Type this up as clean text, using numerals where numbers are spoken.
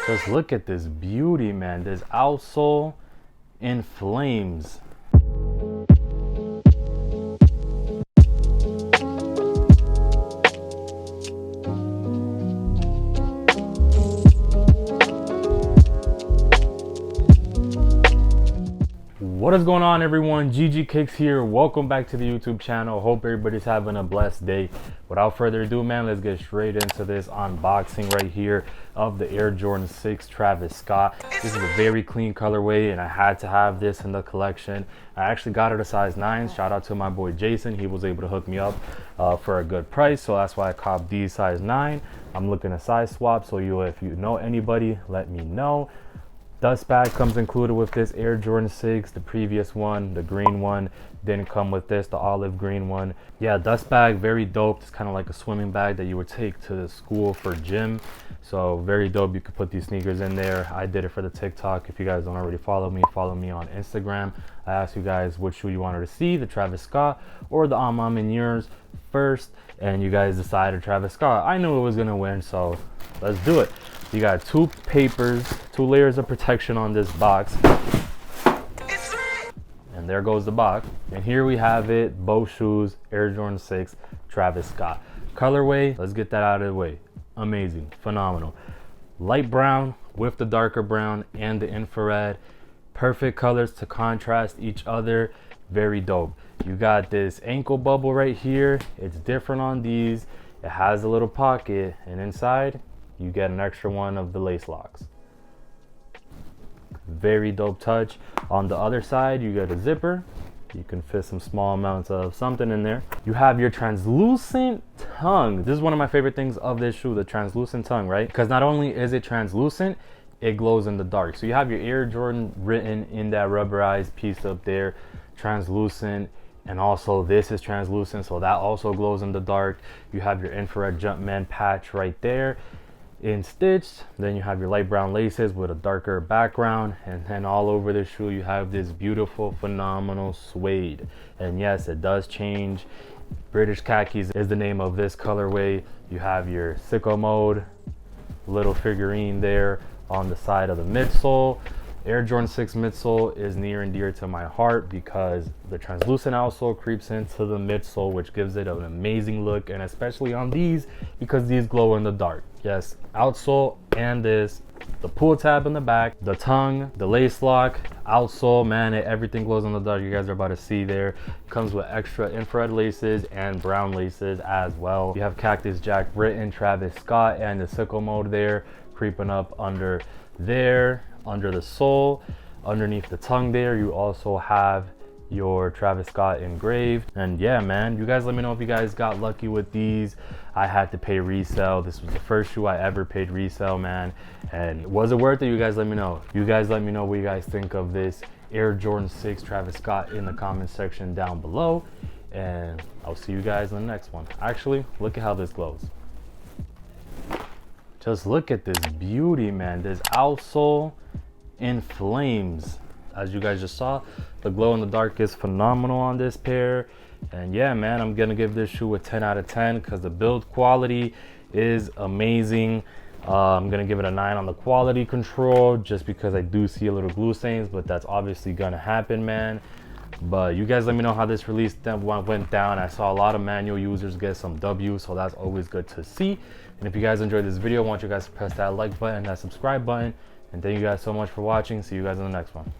Just look at this beauty, man. This outsole in flames. What is going on, everyone? ggkickzz here. Welcome back to the YouTube channel. Hope everybody's having a blessed day. Without further ado, man, let's get straight into this unboxing right here of the Air Jordan 6 Travis Scott. This is a very clean colorway and I had to have this in the collection. I actually got it a size 9. Shout out to my boy Jason. He was able to hook me up for a good price, so that's why I copped these size 9. I'm looking to size swap, so if you know anybody, let me know. Dust bag comes included with this Air Jordan 6. The previous one, the green one, didn't come with this, the olive green one. Yeah, dust bag, very dope. It's kind of like a swimming bag that you would take to the school for gym. So very dope. You could put these sneakers in there. I did it for the TikTok. If you guys don't already follow me on Instagram. I asked you guys which shoe you wanted to see, the Travis Scott or the in yours first, and you guys decided Travis Scott. I knew it was gonna win, so let's do it. You got two papers, 2 layers of protection on this box. And there goes the box. And here we have it, both shoes, Air Jordan 6, Travis Scott. Colorway, let's get that out of the way. Amazing, phenomenal. Light brown with the darker brown and the infrared. Perfect colors to contrast each other. Very dope. You got this ankle bubble right here. It's different on these. It has a little pocket, and inside, you get an extra one of the lace locks. Very dope touch. On the other side, you get a zipper. You can fit some small amounts of something in there. You have your translucent tongue. This is one of my favorite things of this shoe, the translucent tongue, right? Because not only is it translucent, it glows in the dark. So you have your Air Jordan written in that rubberized piece up there, translucent. And also this is translucent, so that also glows in the dark. You have your infrared Jumpman patch right there in stitched. Then you have your light brown laces with a darker background, and then all over the shoe you have this beautiful, phenomenal suede. And yes, it does change. British Khakis is the name of this colorway. You have your sicko mode little figurine there on the side of the midsole. Air Jordan 6 midsole is near and dear to my heart because the translucent outsole creeps into the midsole, which gives it an amazing look, and especially on these because these glow in the dark. Yes, outsole and this, the pull tab in the back, the tongue, the lace lock, outsole, man, everything glows in the dark. You guys are about to see there. Comes with extra infrared laces and brown laces as well. You have Cactus Jack written, Travis Scott, and the sickle mode there creeping up under there, under the sole. Underneath the tongue there, you also have your Travis Scott engraved. And yeah, man, you guys let me know if you guys got lucky with these. I had to pay resale. This was the first shoe I ever paid resale, man. And was it worth it? You guys let me know. You guys let me know what you guys think of this Air Jordan 6 Travis Scott in the comment section down below. And I'll see you guys in the next one. Actually, look at how this glows. Just look at this beauty, man. This outsole in flames. As you guys just saw, the glow in the dark is phenomenal on this pair. And yeah, man, I'm gonna give this shoe a 10 out of 10 because the build quality is amazing. I'm gonna give it a 9 on the quality control just because I do see a little glue stains, but that's obviously gonna happen, man. But you guys let me know how this release went down. I saw a lot of manual users get some W, so that's always good to see. And if you guys enjoyed this video, I want you guys to press that like button, that subscribe button. And thank you guys so much for watching. See you guys in the next one.